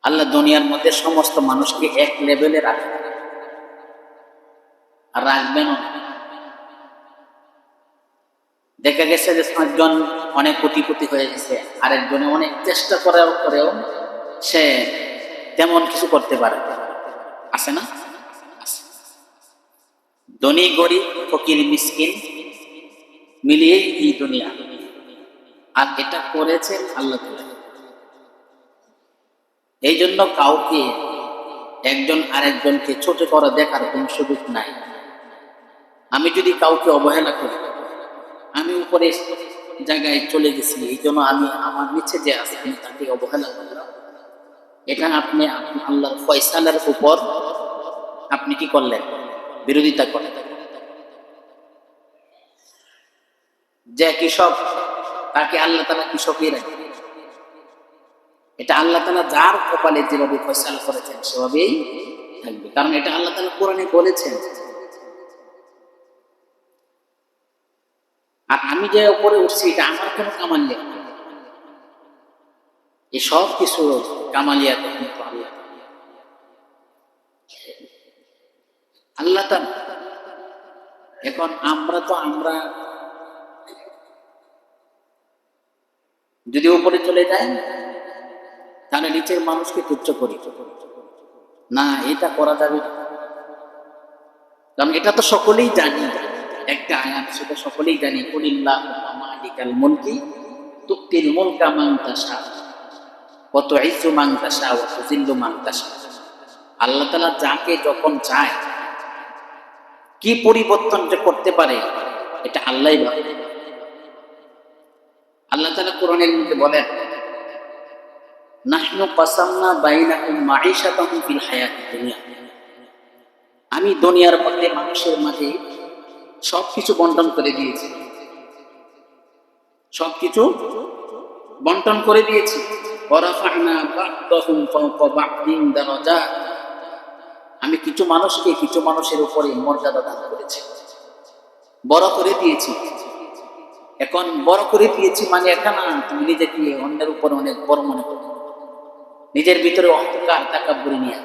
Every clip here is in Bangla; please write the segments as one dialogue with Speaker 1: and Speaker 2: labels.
Speaker 1: আল্লাহ দুনিয়ার মধ্যে সমস্ত মানুষকে এক লেভেলে রাখে আর রাখবেন। দেখা গেছে যে 5 জন অনেক কোটিপতি হয়ে গেছে, আরেকজনে অনেক চেষ্টা করার পরেও সে তেমন কিছু করতে পারে, আছে না? আছে। ধনী গরিব ফকির মিসকিন মিলিয়ে এই দুনিয়া, আর এটা করেছেন আল্লাহ তাআলা। এই জন্য কাউকে একজন আরেকজনকে ছোট করে দেখার কোন সুযোগ নাই। আমি যদি কাউকে অবহেলা করি, আমি উপরে জায়গায় চলে গেছি, এই জন্য আমি আমার নিচে যে আছে আমি তাকে অবহেলা করলাম, এটা আপনি আল্লাহর ফয়সালার উপর আপনি কি করলেন? বিরোধিতা করলেন। যে কৃষক, তাকে আল্লাহ তাআলা কৃষকই রাখে। এটা আল্লাহ তাআলা যার কপালে যেভাবে ফয়সালা করেছেন সেভাবেই থাকবে, কারণ এটা আল্লাহ তাআলা কোরআনে বলেছেন। আর আমি যে উপরে উঠছি এটা আমার কোনো কামালিয়া, এই সব কিছু কামালিয়া কিন্তু আল্লাহ তাআলা। এখন আমরা যদি উপরে চলে যাই তাহলে নিচের মানুষকে তুচ্ছ করি না, এটা করা যাবে না। কারণ এটা তো সকলেই জানি, একটা আয়াত সেটা সকলেই জানি, কুলিল্লাহু মালিকাল মুলকি তুতিল মুলকা মান তাশা ওয়া তুইজ্জু মান তাশা ওয়া তুযিল্লু মান তাশা। আল্লাহ তাআলা যাকে যখন চায় কি পরিবর্তন যে করতে পারে এটা আল্লাহই ভালো। আল্লাহ তাআলা কোরআনের মধ্যে বলেন, নাহনু কাসামনা বাইনাকুম মাঈশাতাকুম ফিল হায়াতিদ দুনিয়া। আমি দুনিয়ার মধ্যে মানুষের মাঝে সবকিছু বন্টন করে দিয়েছি, সবকিছু বন্টন করে দিয়েছি। ওয়ারাফা'না বা'দাহুম ফাওকা বা'দিন দারাজাত। আমি কিছু মানুষকে কিছু মানুষের উপরে মর্যাদা দান করেছি, বড় করে দিয়েছি। এখন বড় করে দিয়েছি মানে এটা না তুমি নিজেকে অন্যের উপর অনেক বড় মনে করো, নিজের ভিতরে অহংকার তাকাব্বুরি নিয়ে।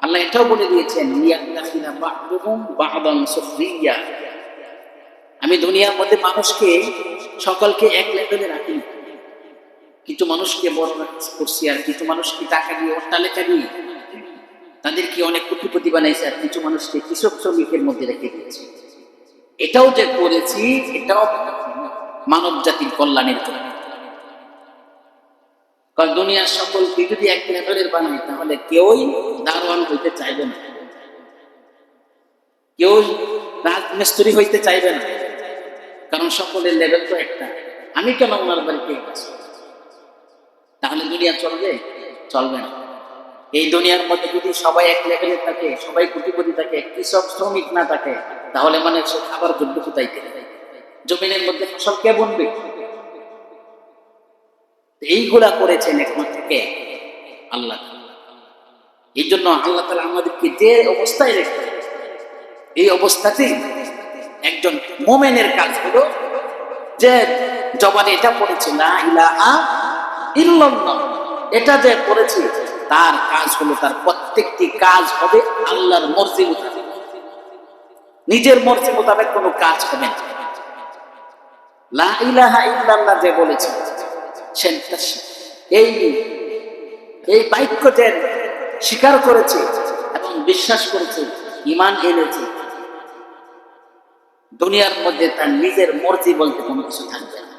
Speaker 1: আল্লাহ এটাও বলে দিয়েছেন, লিয়াত্তাখিযা বা'দুহুম বা'দান সুখরিয়া। আমি দুনিয়ার মধ্যে মানুষকে সকলকে এক লেভেলে রাখি, কিছু মানুষকে বড় করছি আর কিছু মানুষকে টাকা দিয়ে অট্টালিকা দিয়ে তাদেরকে অনেক কোটিপতি বানাইছে, আর কিছু মানুষকে কৃষক শ্রমিকের মধ্যে রেখে দিয়েছি। এটাও যে করেছি এটাও মানব জাতির কল্যাণের জন্য। কারণ দুনিয়ার সকলকে যদি এক লেভেলের বানাই তাহলে কেউই দারোয়ান হইতে চাইবে না, কেউ রাজমিস্ত্রি হইতে চাইবে না, কারণ সকলের লেভেল তো একটা। আমি কেন ওনার বাড়িতে আসবো? তাহলে দুনিয়া চলবে? চলবে না। এই দুনিয়ার মধ্যে যদি সবাই এক লেভেলে থাকে, সবাই কোটিপতি থাকে, কৃষক শ্রমিক না থাকে, তাহলে মানে সে খাবার যোগ্য কোথায় থেকে? জমিনের মধ্যে ফসল কে বুনবে? এইগুলা করেছেন একমাত্র কে? আল্লাহ। এই জন্য আল্লাহ তাআলা আমাদেরকে যে অবস্থায় রেখে, এই অবস্থাতেই একজন মুমিনের কাজ হলো যে জবানে এটা পড়েছে লা ইলাহা ইল্লাল্লাহ, এটা যে করেছে তার কাজ হলো, তার প্রত্যেকটি কাজ হবে আল্লাহর মর্জি মোতাবেক, নিজের মর্জি মোতাবেক কোনো কাজ হবে না। লা ইলাহা ইল্লাল্লাহ যে বলেছে এই এই বাক্য যে স্বীকার করেছে এবং বিশ্বাস করেছে, ঈমান এনেছে, দুনিয়ার মধ্যে তার নিজের মর্জি বলতে কোনো কিছু থাকবে না।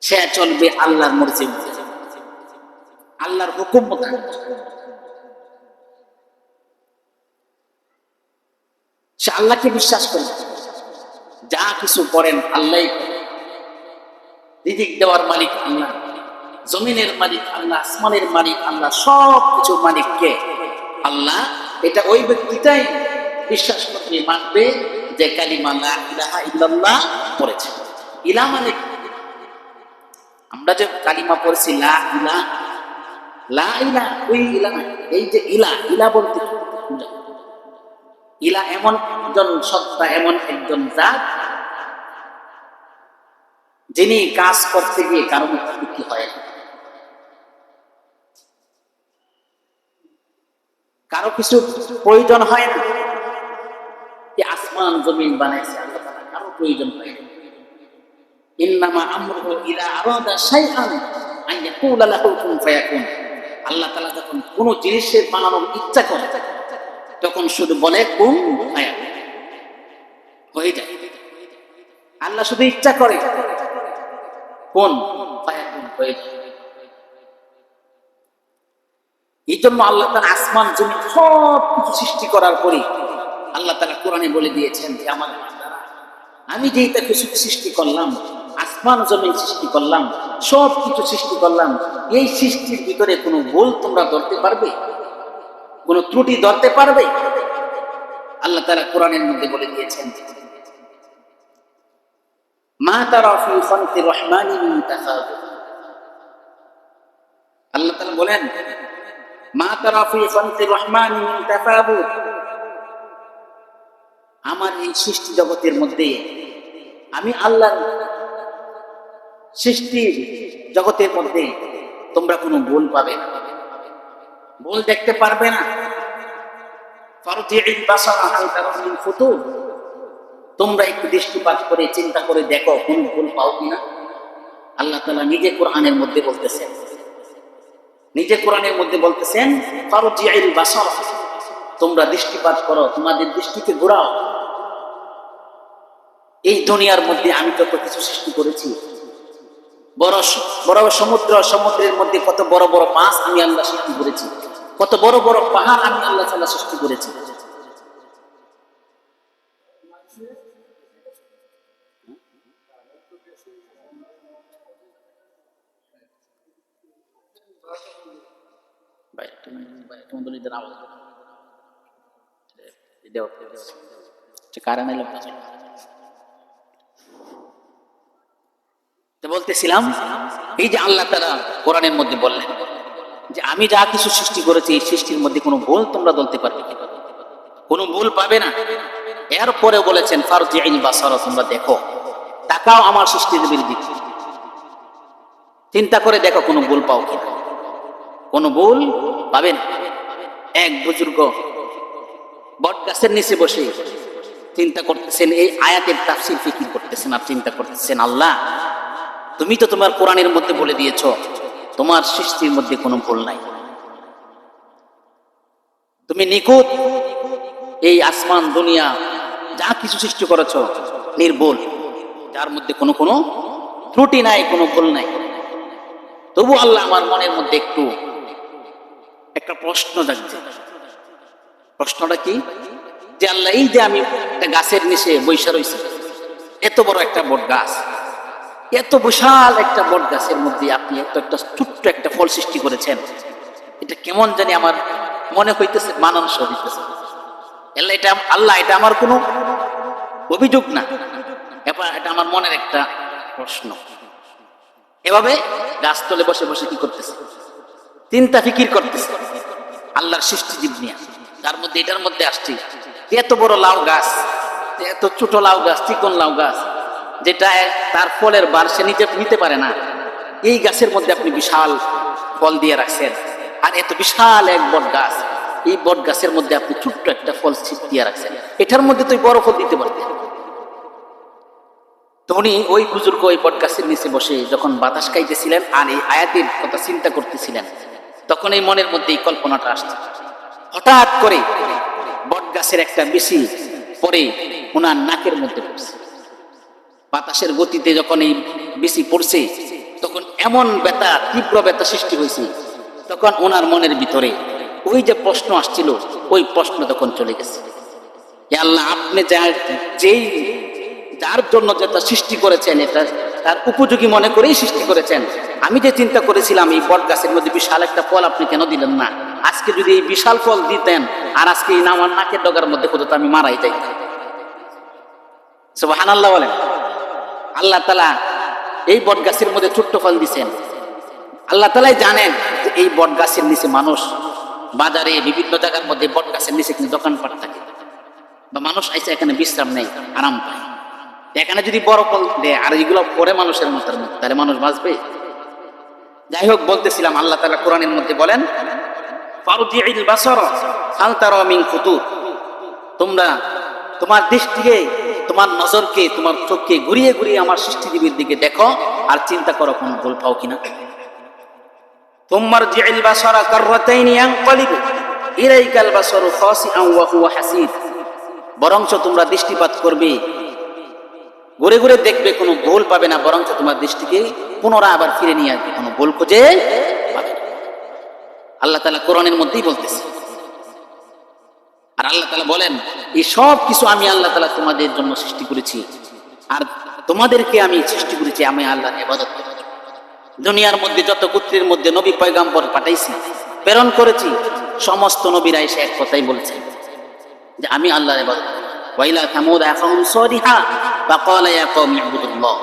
Speaker 1: সে চলবে আল্লাহর মর্জি মোতাবেক, আল্লাহর হুকুম মোতাবেক। সে আল্লাহকে বিশ্বাস করে, যা কিছু করেন আল্লাহই করেন। রিজিক দেওয়ার মালিক আল্লাহ, জমিনের মালিক আল্লাহ, আসমানের মালিক আল্লাহ, সব কিছুর মালিক কে? আল্লাহ। এটা ওই ব্যক্তিটাই বিশ্বাস করতে মানবে যে কালিমা লা ইলাহা ইল্লাল্লাহ পড়েছে। ইলা মানে আমরা যে কালিমা পড়ছি লা ইলাহা, লা ইলাহা ওই ইলা না, এই যে ইলা, ইলা বলতে ইলা এমন একজন সত্তা, এমন একজন জাত যিনি কাজ করতে গিয়ে কারো মুখাপেক্ষি হয় না। কারো কিছু প্রয়োজন হয় না, যে আসমান জমিন বানাইছে আল্লাহ তাআলা, কারো প্রয়োজন হয় না। ইন্নামা আমরুহু ইযা আরাদা শাইআন আন ইয়াকুলা লাহু কুন ফায়াকুন। আল্লাহ তাআলা যখন কোনো জিনিসের বানানোর ইচ্ছা করে তখন শুধু বলে কুন ফায়াকুন, হয়ে যায়। আল্লাহ শুধু ইচ্ছা করে কুন ফায়াকুন, হয়ে যায়। এই জন্য আল্লাহ তাআলা আসমান জমিন সব কিছু সৃষ্টি করার পরে আল্লাহ তাআলা কোরআনে বলে দিয়েছেন যে আমার বান্দারা, আমি যেইটা কিছু সৃষ্টি করলাম, আসমান জমিন সৃষ্টি করলাম, সব কিছু সৃষ্টি করলাম, এই সৃষ্টির ভিতরে কোনো ভুল তোমরা ধরতে পারবে? কোনো ত্রুটি ধরতে পারবে? আল্লাহ তাআলা কোরআনের মধ্যে বলে দিয়েছেন, মা তারা ফি খালকির রহমানি মিন তাফাউত। আল্লাহ তাআলা বলেন, মা তারা ফি খালকির রহমানি মিন তাফাউত। আমার এই সৃষ্টি জগতের মধ্যে, আমি আল্লাহর সৃষ্টির জগতের মধ্যে তোমরা কোনো ভুল পাবে না, ভুল দেখতে পারবে না। ফারজি'ল বাসারা হাল তারা মিন ফুতুর। তোমরা একটু দৃষ্টিপাত করে চিন্তা করে দেখো কোন ভুল পাও কিনা। আল্লাহ তাআলা নিজে কোরআনের মধ্যে বলতেছেন, নিজে কোরআনের মধ্যে বলতেছেন, ফারজি'ল বাসারা, তোমরা দৃষ্টিপাত করো, তোমাদের দৃষ্টিকে ঘোরাও। এই দুনিয়ার মধ্যে আমি যত কিছু সৃষ্টি করেছি, বড় বড় সমুদ্র, সমুদ্রের মধ্যে কত বড় বড় মাছ আমি আল্লাহ সৃষ্টি করেছি, কত বড় বড় পাহাড় আমি আল্লাহ তাআলা সৃষ্টি করেছি। বলতেছিলাম, এই যে আল্লাহ তাআলা কোরআনের মধ্যে বললেন যে আমি যা কিছু সৃষ্টি করেছি এই সৃষ্টির মধ্যে কোনো ভুল তোমরা ধরতে পারবে কিনা, কোনো ভুল পাবে না। এরপরে বলেছেন ফারজি'ল বাসারা, তোমরা দেখো, তাকাও আমার সৃষ্টির দিকে, চিন্তা করে দেখো কোনো ভুল পাও কিনা, কোনো ভুল পাবে না। এক বুজুর্গ বট গাছের নিচে বসে চিন্তা করতেছেন, এই আয়াতের তাফসীর ফিকির করতেছেন আর চিন্তা করতেছেন, আল্লাহ তুমি তো তোমার কোরআনের মধ্যে বলে দিয়েছো তোমার সৃষ্টির মধ্যে কোনো ভুল নাই, তুমি নিখুঁত, এই আসমান দুনিয়া যা কিছু সৃষ্টি করেছো নির্ভুল, যার মধ্যে কোনো কোনো ত্রুটি নাই, কোনো ভুল নাই। তবু আল্লাহ আমার মনের মধ্যে একটা প্রশ্ন জাগছে। প্রশ্নটা কি? যে আল্লাহ, এই যে আমি একটা গাছের নিচে বৈশা রয়েছি, এত বড় একটা বট গাছ, এত বিশাল একটা বট গাছের মধ্যে আপনি এত একটা ছোট্ট একটা ফল সৃষ্টি করেছেন, এটা কেমন জানি আমার মনে হইতেছে মানানসই হইতেছে। আল্লাহ এটা আমার কোনো অভিযোগ না, এটা আমার মনের একটা প্রশ্ন। এভাবে গাছতলে বসে বসে কি করতেছে? চিন্তা ফিকির করতেছে আল্লাহর সৃষ্টি জীব নিয়ে। তার মধ্যে এটার মধ্যে আসছে এত বড় লাউ গাছ, এত ছোট লাউ গাছ, চিকন লাউ গাছ, যেটা তার ফলের বার সে নিতে পারে না, এই গাছের মধ্যে আপনি বিশাল ফল দিয়ে রাখছেন। আর এত বিশাল এক বট গাছ, এই বট গাছের মধ্যে আপনি ছোট্ট একটা ফল দিয়ে রাখছেন, এটার মধ্যে তুই বড় ফল দিতে পারতেন। তো উনি ওই বুজুর্গ ওই বট গাছের নিচে বসে যখন বাতাস খাইতেছিলেন আর এই আয়াতের কথা চিন্তা করতেছিলেন, তখন এই মনের মধ্যে এই কল্পনাটা আসছে। হঠাৎ করে বট গাছের একটা বিচি পরে ওনার নাকের মধ্যে পড়ছে। বাতাসের গতিতে যখন এই বিচি পড়ছে তখন এমন ব্যথা, তীব্র ব্যথা সৃষ্টি হয়েছে। তখন ওনার মনের ভিতরে ওই যে প্রশ্ন আসছিল, ওই প্রশ্ন তখন চলে গেছে, আল্লাহ আপনি যেই যার জন্য যেটা সৃষ্টি করেছেন এটা তার উপযোগী মনে করেই সৃষ্টি করেছেন। আমি যে চিন্তা করেছিলাম এই বট গাছের মধ্যে বিশাল একটা ফল আপনি কেন দিলেন না? আজকে যদি এই বিশাল ফল দিতেন আর আজকে এই আমার নাকের ডগার মধ্যে কোথাও আমি মারাই যাই। সুবহানাল্লাহ বলেন। আল্লাহ তাআলা এই বট গাছের মধ্যে ছোট্ট ফল দিচ্ছেন। আল্লাহ তাআলাই জানেন যে এই বট গাছের নিচে মানুষ, বাজারে বিভিন্ন জায়গার মধ্যে বট গাছের নিচে কিন্তু দোকানপাট থাকে, বা মানুষ আইসা এখানে বিশ্রাম নেই, আরাম পায়। এখানে যদি বড় ফল দেয় আর এগুলো পরে মানুষের মাথার মধ্যে, তাহলে মানুষ বাঁচবে? যাই হোক, বলতেছিলাম আল্লাহ তাআলা কোরআনের মধ্যে বলেন ফারজি'িল বাসারা হাল তারা মিন ফুতুর, তোমরা তোমার দৃষ্টিকে, তোমার নজরকে, তোমার চোখকে ঘুরিয়ে ঘুরিয়ে আমার সৃষ্টিজীবীর দিকে দেখো আর চিন্তা করো কোনো ভুল পাও কিনা। তুমার জি'িল বাসারা কাররাতাইনি ইয়ানকালিবু ইলাইকাল বাসারু খাসিআন ওয়া হুয়া হাসিদ, বরঞ্চ তোমরা দৃষ্টিপাত করবে, ঘুরে ঘুরে দেখবে, কোনো ভুল পাবে না, বরঞ্চ তোমার দৃষ্টিকে পুনরায় আবার ফিরে নিয়ে আসবে, কোনো ভুল খুঁজে পাবে না। আল্লাহ তাআলা কোরআনের মধ্যেই বলতেছে। আর আল্লাহ তাআলা বলেন, এই সব কিছু আমি আল্লাহ তাআলা তোমাদের জন্য সৃষ্টি করেছি, আর তোমাদেরকে আমি সৃষ্টি করেছি আমি আল্লাহর ইবাদত করার জন্য। দুনিয়ার মধ্যে যত গোত্রের মধ্যে নবী পয়গাম্বর পাঠাইছি, প্রেরণ করেছি, সমস্ত নবীরা এসে এক কথাই বলছে যে আমি আল্লাহর ইবাদত করি। ওয়াইলা থামুদ আখাহুম সালিহা ফাকালা ইয়া কওমি ইবুদুল্লাহ,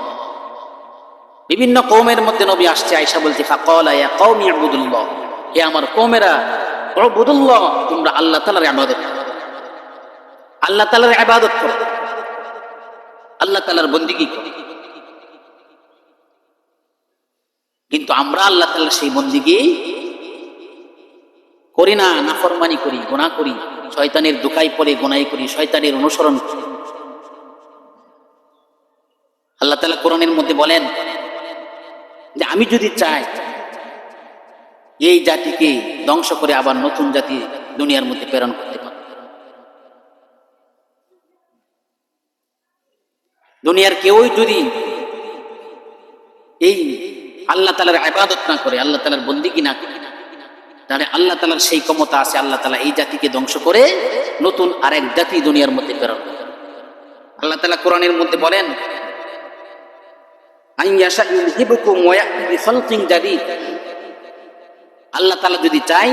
Speaker 1: বিভিন্ন কওমের মধ্যে নবী আসছে, আয়েশা বলছে ফাকালা ইয়া কওমি ইবুদুল্লাহ, হে আমার কওমেরা ইবুদুল্লাহ, তোমরা আল্লাহ তাআলার ইবাদত করো, আল্লাহ তাআলার ইবাদত করো, আল্লাহ তাআলার বন্দেগী করো। কিন্তু আমরা আল্লাহ তাআলার সেই বন্দেগী করি না, নাফরমানি করি, গুনাহ করি, শয়তানের দোকায় পড়ে গুনাহ করি, শয়তানের অনুসরণ করি। আল্লাহ তাআলা কোরআনের মধ্যে বলেন যে আমি যদি চাই এই জাতিকে ধ্বংস করে আবার নতুন জাতি দুনিয়ার মধ্যে প্রেরণ করতে পারি। দুনিয়ার কেউই যদি এই আল্লাহ তাআলার ইবাদত না করে, আল্লাহ তাআলার বন্দেগী না করে, তাহলে আল্লাহ তাআলার সেই ক্ষমতা আছে, আল্লাহ তাআলা এই জাতিকে ধ্বংস করে নতুন আরেক জাতি দুনিয়ার মধ্যে প্রেরণ করে। আল্লাহ তাআলা কোরআনের মধ্যে বলেন, আন ইয়াশা ইউযহিবকুম ওয়া ইয়াতি বিখালকিন জাদীদ, আল্লাহ তাআলা যদি চায়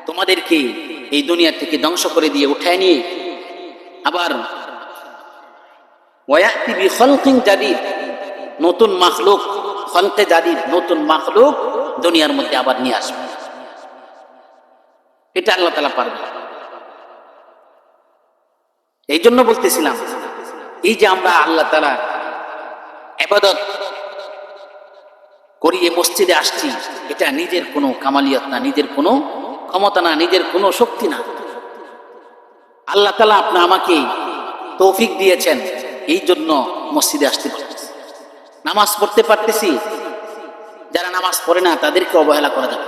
Speaker 1: তোমাদেরকে এই দুনিয়া থেকে ধ্বংস করে দিয়ে উঠায় নিয়ে আবার ওয়া ইয়াতি বিখালকিন জাদীদ, নতুন মাখলুক, খলকে জাদীদ, নতুন মাখলুক দুনিয়ার মধ্যে আবার নিয়ে আসবে, এটা আল্লাহ তাআলা পারবে। এই জন্য বলতেছিলাম, এই যে আমরা আল্লাহ তাআলা ইবাদত করিয়ে মসজিদে আসছি, এটা নিজের কোনো কামালিয়াত না, নিজের কোনো ক্ষমতা না, নিজের কোনো শক্তি না। আল্লাহ তাআলা আপনি আমাকে তৌফিক দিয়েছেন, এই জন্য মসজিদে আসতে পারতেছি, নামাজ পড়তে পারতেছি। যারা নামাজ পড়ে না তাদেরকে অবহেলা করা যাবে,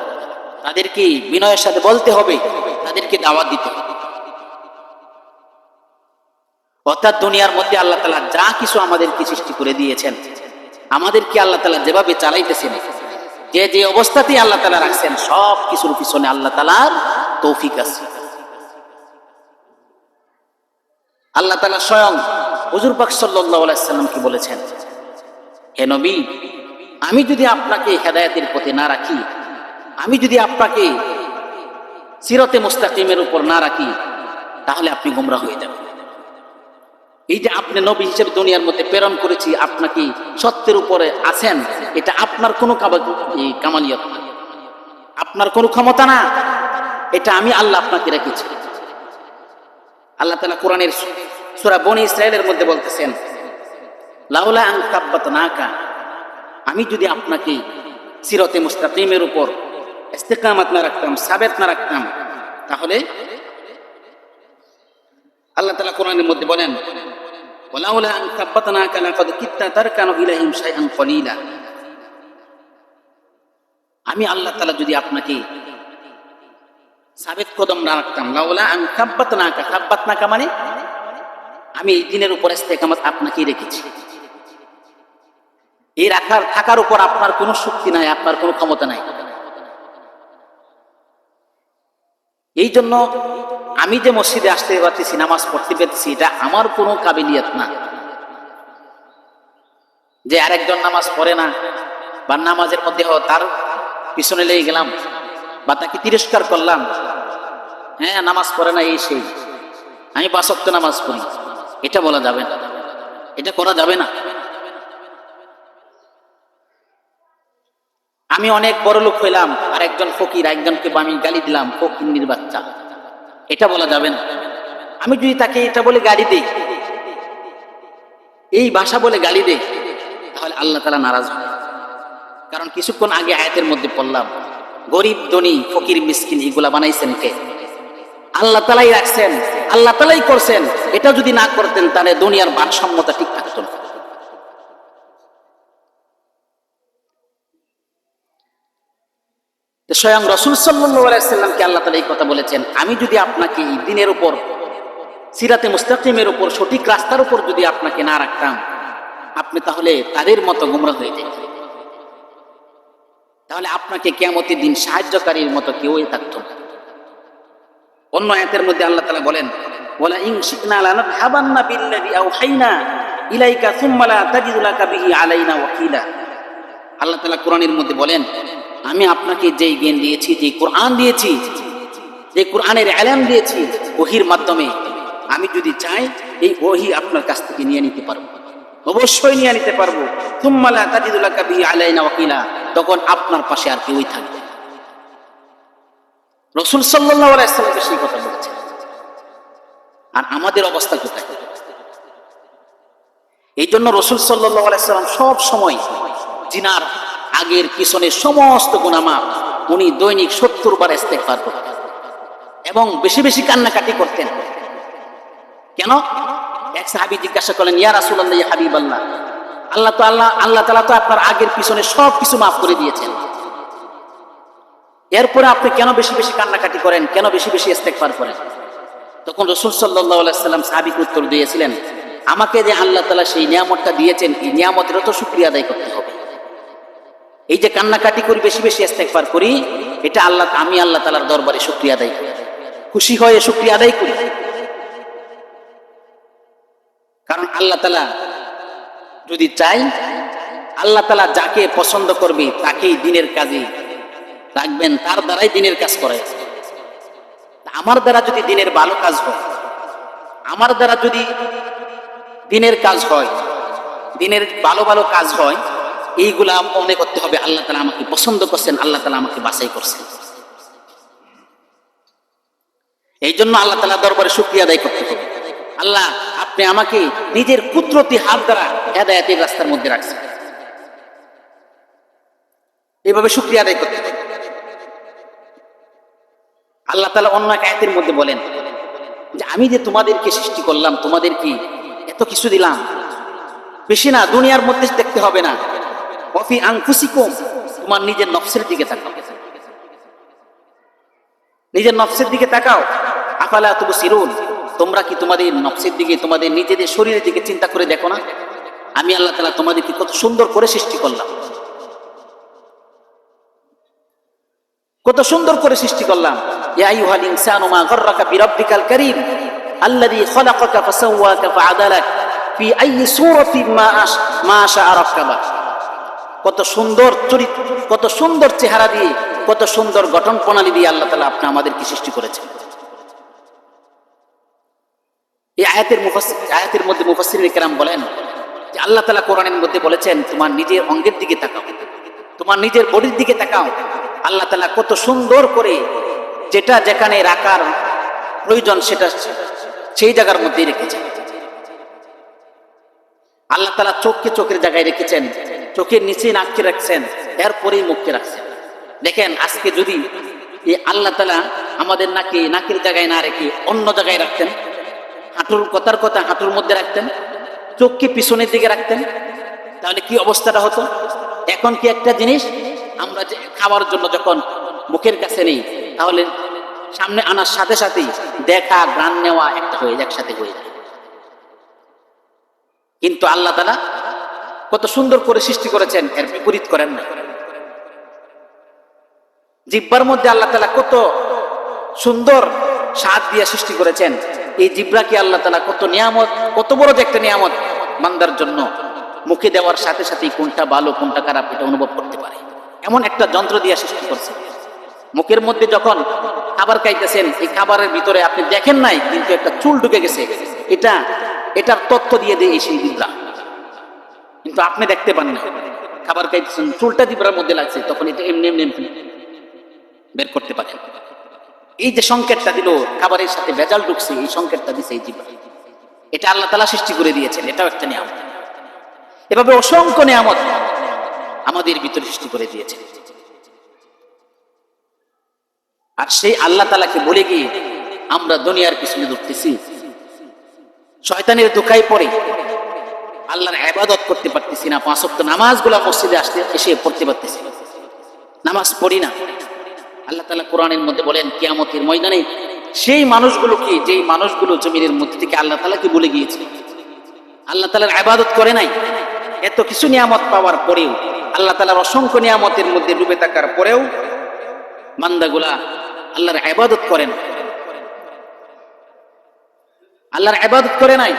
Speaker 1: তাদেরকে বিনয়ের সাথে বলতে হবে, তাদেরকে দাওয়াত দিতে হবে। অর্থাৎ দুনিয়ার মধ্যে আল্লাহ তাআলা যা কিছু আমাদেরকে সৃষ্টি করে দিয়েছেন, আমাদেরকে আল্লাহ তাআলা যেভাবে চালাইতেছেন, যে যে অবস্থাতেই আল্লাহ তাআলা রাখছেন, সব কিছুর পিছনে আল্লাহ তাআলার তৌফিক আছে। আল্লাহ তাআলা স্বয়ং হুজুর পাক সাল্লাল্লাহু আলাইহি সাল্লামকে বলেছেন, হে নবী, আমি যদি আপনাকে হেদায়েতের পথে না রাখি, আমি যদি আপনাকে সিরাতে মুস্তাকিমের উপর না রাখি, তাহলে আপনি গোমরা হয়ে যাবেন। এই যে আপনি নবী হিসেবে দুনিয়ার মধ্যে প্রেরণ করেছি, আপনাকে সত্যের উপরে আছেন, এটা আপনার কোনো কামালিয়ত না, আপনার কোনো ক্ষমতা না, এটা আমি আল্লাহ আপনাকে রেখেছি। আল্লাহ তাআলা কোরআনের সূরা বনী ইসরাঈলের মধ্যে বলতেছেন, লাউলা আন সাব্বাতনাকা, আমি যদি আপনাকে সিরাতে মুস্তাকিমের উপর ইস্তিকামাত না রাখতাম, সাবেত না রাখতাম, তাহলে আল্লাহ তাআলা কোরআনের মধ্যে বলেন, ওয়ালাউলা আন সাব্বাতনাকা লাকাদ কিত্তা তারকানু ইলাইহিম শাইআন কলিলা, আমি আল্লাহ তাআলা যদি আপনাকে সাবেত কদম না রাখতাম, লাউলা আন সাব্বাতনাকা, সাব্বাতনাকা মানে আমি এই দিনের উপর ইস্তিকামাত আপনাকেই রেখেছি। এই রাখার থাকার উপর আপনার কোনো শক্তি নাই, আপনার কোনো ক্ষমতা নাই। এই জন্য আমি যে মসজিদে আসতে পারতেছি, নামাজ পড়তে পেরেছি, এটা আমার কোনো কাবিলিয়ত না। যে আরেকজন নামাজ পড়ে না বা নামাজের মধ্যে তার পিছনে লেগে গেলাম বা তাকে তিরস্কার করলাম, হ্যাঁ নামাজ পড়ে না, এই সেই, আমি 5 ওয়াক্ত নামাজ পড়ি, এটা বলা যাবে না, এটা করা যাবে না। আমি অনেক বড় লোক হইলাম, আর একজন ফকির, একজনকে আমি গালি দিলাম, ফকিন্নির বাচ্চা, এটা বলা যাবে না। আমি যদি তাকে এটা বলে গালি দেই, এই ভাষা বলে গালি দেই, তাহলে আল্লাহ তাআলা নারাজ হয়। কারণ কিছুক্ষণ আগে আয়াতের মধ্যে পড়লাম, গরিব ধনী ফকির মিসকিন এগুলা বানাইছেন কে? আল্লাহ তাআলাই রাখছেন, আল্লাহ তাআলাই করছেন। এটা যদি না করতেন তাহলে দুনিয়ার ভারসাম্যতা ঠিক থাকতো না। স্বয়ং রাসূল সাল্লাল্লাহু আলাইহি ওয়াসাল্লামকে আল্লাহ তাআলা এই কথা বলেছেন, আমি যদি আপনাকে এই দ্বীনের উপর, সিরাতে মুস্তাকিমের উপর, সঠিক রাস্তার উপর যদি আপনাকে না রাখতাম, আপনি তাহলে তাদের মতো গোমরা হয়ে যেতেন। তাহলে আপনাকে কিয়ামতের দিন সাহায্যকারীর মতো কেউই থাকতো না। অন্য আয়াতের মধ্যে আল্লাহ তাআলা বলেন, ওয়ালা ইন শিকনা লানাযহাবান্না বিল্লাযী আওহাইনা ইলাইকা সুম্মা লা তাজিদু লাকা বিহি আলাইনা ওয়াকিলা। আল্লাহ তাআলা কোরআনের মধ্যে বলেন, আমি আপনাকে যেই জ্ঞান দিয়েছি, যে কোরআন দিয়েছি, যে কোরআনের ইলম দিয়েছি ওহীর মাধ্যমে, আমি যদি চাই এই ওহী আপনার কাছ থেকে নিয়ে নিতে পারবো, অবশ্যই নিয়ে নিতে পারবো। সুম্মা লা তাজিদু লাকা বিহি আলাইনা ওয়াকিলা, তখন আপনার পাশে আর কেউই থাকবে। রাসূল সাল্লাল্লাহু আলাইহি ওয়াসাল্লাম সেই কথা বলেছেন। আর আমাদের অবস্থা কোথায়? এই জন্য রাসূল সাল্লাল্লাহু আলাইহি ওয়াসাল্লাম সব সময় জিনার আগের পিছনে সমস্ত গুনাহ মাফ, উনি দৈনিক 70 বার ইস্তেগফার করতেন এবং বেশি বেশি কান্নাকাটি করতেন। কেন? এক সাহাবী জিজ্ঞাসা করলেন, ইয়া রাসূলুল্লাহ, ইয়া হাবিবাল্লাহ, আল্লাহ তাআলা তো আপনার আগের পিছনে সব কিছু মাফ করে দিয়েছেন, এরপরে আপনি কেন বেশি বেশি কান্নাকাটি করেন, কেন বেশি বেশি ইস্তেগফার করেন? তখন রাসূল সাল্লাল্লাহু আলাইহি ওয়াসাল্লাম সাহাবীকে উত্তর দিয়েছিলেন, আমাকে যে আল্লাহ তাআলা সেই নিয়ামতটা দিয়েছেন, এই নিয়ামতের তো শুকরিয়া আদায় করতে হবে। এই যে কান্নাকাটি করি, বেশি বেশি ইস্তেগফার করি, এটা আমি আল্লাহ তাআলার দরবারে শুকরিয়া আদায় করি, খুশি হয়ে শুকরিয়া আদায় করি। কারণ আল্লাহ তাআলা যদি চাই, আল্লাহ তাআলা যাকে পছন্দ করবে তাকেই দ্বীনের কাজে রাখবেন, তার দ্বারাই দ্বীনের কাজ করায়। আমার দ্বারা যদি দ্বীনের ভালো কাজ হয়, আমার দ্বারা যদি দ্বীনের কাজ হয়, দ্বীনের ভালো ভালো কাজ হয়, এইগুলা মনে করতে হবে আল্লাহ তাআলা আমাকে পছন্দ করছেন, আল্লাহ তাআলা আমাকে বাছাই করছেন। এই জন্য আল্লাহ তাআলার দরবারে শুকরিয়া আদায় করতে হবে। আল্লাহ, আপনি আমাকে নিজের কুদরতি হাত দ্বারা হেদায়েতের রাস্তার মধ্যে রাখছেন। এইভাবে শুকরিয়া আদায় করতে হবে। আল্লাহ তাআলা অন্য এক আয়াতের মধ্যে বলেন যে, আমি যে তোমাদেরকে সৃষ্টি করলাম, তোমাদেরকে এত কিছু দিলাম, বেশি না, দুনিয়ার মধ্যে দেখতে হবে না, ওয়াফি আনফুসিকুম, তোমার নিজের নফসের দিকে তাকাও, নিজের নফসের দিকে তাকাও। আফালা তুবসিরুন, তোমরা কি তোমাদের নফসের দিকে, তোমাদের নিজেদের শরীরের দিকে চিন্তা করে দেখো না? আমি আল্লাহ তাআলা তোমাদেরকে কত সুন্দর করে সৃষ্টি করলাম, কত সুন্দর করে সৃষ্টি করলাম। ইয়া আইয়ুহাল ইনসানু মা গাররাকা বিরাব্বিকাল কারীম আল্লাযী খালাকাকা ফাসাওয়াকা ফাআদালাক ফি আইয়ি সূরাতিন মা শাআ রাক্কাবাক। কত সুন্দর চরিত্র, কত সুন্দর চেহারা দিয়ে, কত সুন্দর গঠন প্রণালী দিয়ে আল্লাহ তাআলা আপনি আমাদেরকে সৃষ্টি করেছেন। এই আয়াতের মধ্যে মুফাসসিরিনে কেরাম বলেন যে আল্লাহ তাআলা কোরআনের মধ্যে বলেছেন, তোমার নিজের অঙ্গের দিকে তাকাও, তোমার নিজের বডির দিকে তাকাও। আল্লাহ তাআলা কত সুন্দর করে যেটা যেখানে রাখার প্রয়োজন সেটা সেই জায়গার মধ্যেই রেখেছেন। আল্লাহ তাআলা চোখকে চোখের জায়গায় রেখেছেন, চোখের নিচে নাককে রাখছেন, এরপরেই মুখকে রাখছেন। দেখেন, আজকে যদি এই আল্লাহ তাআলা আমাদের নাকের জায়গায় না রেখে অন্য জায়গায় রাখতেন, কথার কথা হাঁটুর মধ্যে রাখতেন, চোখকে পিছনের দিকে রাখতেন, তাহলে কি অবস্থাটা হতো? এখন কি একটা জিনিস আমরা যে খাওয়ার জন্য যখন মুখের কাছে নেই, তাহলে সামনে আনার সাথে সাথেই দেখা, ঘ্রাণ নেওয়া একসাথে হয়ে যায়। কিন্তু আল্লাহ তাআলা কত সুন্দর করে সৃষ্টি করেছেন, এর বিপরীত করেন না। জিহ্বার মধ্যে আল্লাহ তাআলা কত সুন্দর স্বাদ দিয়ে সৃষ্টি করেছেন। এই জিহ্বাকে আল্লাহ তাআলা কত নিয়ামত, কত বড় যে একটা নিয়ামত বান্দার জন্য, মুখে দেওয়ার সাথে সাথেই কোনটা ভালো কোনটা খারাপ এটা অনুভব করতে পারে, এমন একটা যন্ত্র দিয়ে সৃষ্টি করছে। মুখের মধ্যে যখন খাবার খাইতেছেন, এই খাবারের ভিতরে আপনি দেখেন নাই, কিন্তু একটা চুল ঢুকে গেছে, এটার তথ্য দিয়ে দেয় সেই জিহ্বা, কিন্তু আপনি দেখতে পান না। খাবার খাইতেছেন, চুলটা জিহ্বার মধ্যে লাগছে, তখন এটা এমনি বের করতে পারে। এই যে সংকেতটা দিল, খাবারের সাথে ভেজাল ঢুকছে, এই সংকেতটা দিছে এই জিহ্বা। এটা আল্লাহ তাআলা সৃষ্টি করে দিয়েছেন, এটাও একটা নিয়ামত। এভাবে অসংখ্য নিয়ামত আমাদের ভিতরে সৃষ্টি করে দিয়েছেন। আর সেই আল্লাহ তাআলাকে বলে গিয়ে আমরা দুনিয়ার পিছনে দৌড়তেছি, শয়তানের ধোঁকায় পড়ে আল্লাহর ইবাদত করতে পারতেছি না, 5 ওয়াক্ত নামাজগুলা মসজিদে এসে পড়তে পারতেছি না, নামাজ পড়ি না। আল্লাহ তাআলা কোরআনের মধ্যে বলেন কিয়ামতের ময়দানে সেই মানুষগুলোকে, যেই মানুষগুলো জমিনের মধ্যে থেকে আল্লাহ তাআলাকে ভুলে গিয়েছে, আল্লাহ তাআলার ইবাদত করে নাই, এত কিছু নিয়ামত পাওয়ার পরেও, আল্লাহ তাআলার অসংখ্য নিয়ামতের মধ্যে ডুবে থাকার পরেও বান্দাগুলা আল্লাহর ইবাদত করে না, আল্লাহর ইবাদত করে নাই।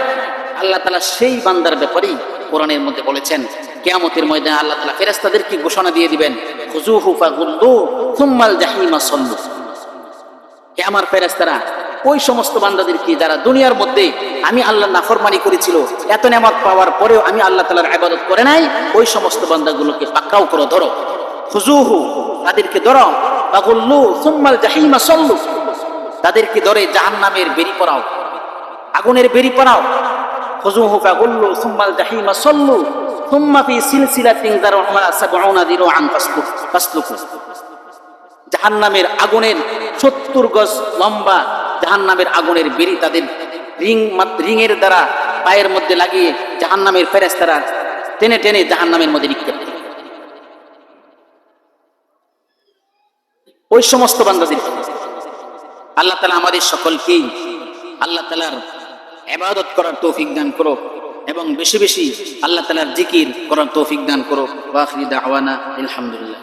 Speaker 1: আল্লাহ তাআলা সেই বান্দার ব্যাপারেই কোরআনের মধ্যে বলেছেন কিয়ামতের ময়দানে আল্লাহ তাআলা ফেরেশতাদেরকে ঘোষণা দিয়ে দিবেন খুযুহু ফাগুল্লু সুম্মাল জাহিমা সাল্লু। হে আমার ফেরেশতারা, ওই সমস্ত বান্দাদেরকে যারা দুনিয়ার মধ্যে আমি আল্লাহর নাফরমানি করেছিল, এত নিয়ামত পাওয়ার পরেও আমি আল্লাহ তাআলার ইবাদত করে নাই, ওই সমস্ত বান্দাগুলোকে পাকড়াও করো, ধরো, খুযুহু তাদেরকে ধরো, ফাগুল্লু সুম্মাল জাহিমা সাল্লু তাদেরকে ধরে জাহান্নামের বেরি পরাও, আগুনের বেরি পরাও। খুযুহু ফাগুল্লু সুম্মাল জাহিমা সাল্লু সুম্মা ফি সিলসিলাতিন যারউহা 70 দিরআন ফাসলুকু। জাহান্নামের আগুনের 70 গজ লম্বা জাহান্নামের আগুনের বেরি তাদের রিংয়ের দ্বারা পায়ের মধ্যে লাগিয়ে জাহান্নামের ফেরেশতারা টেনে টেনে জাহান্নামের মধ্যে নিক্ষেপ করে। ওই সমস্ত বান্দাদের আল্লাহ তাআলা আমাদের সকলকেই আল্লাহ তাআলার ইবাদত করার তৌফিক দান করো এবং বেশি বেশি আল্লাহ তাআলার জিকির করার তৌফিক দান করো। ওয়া আখিরু দাওয়ানা আলহামদুলিল্লাহ।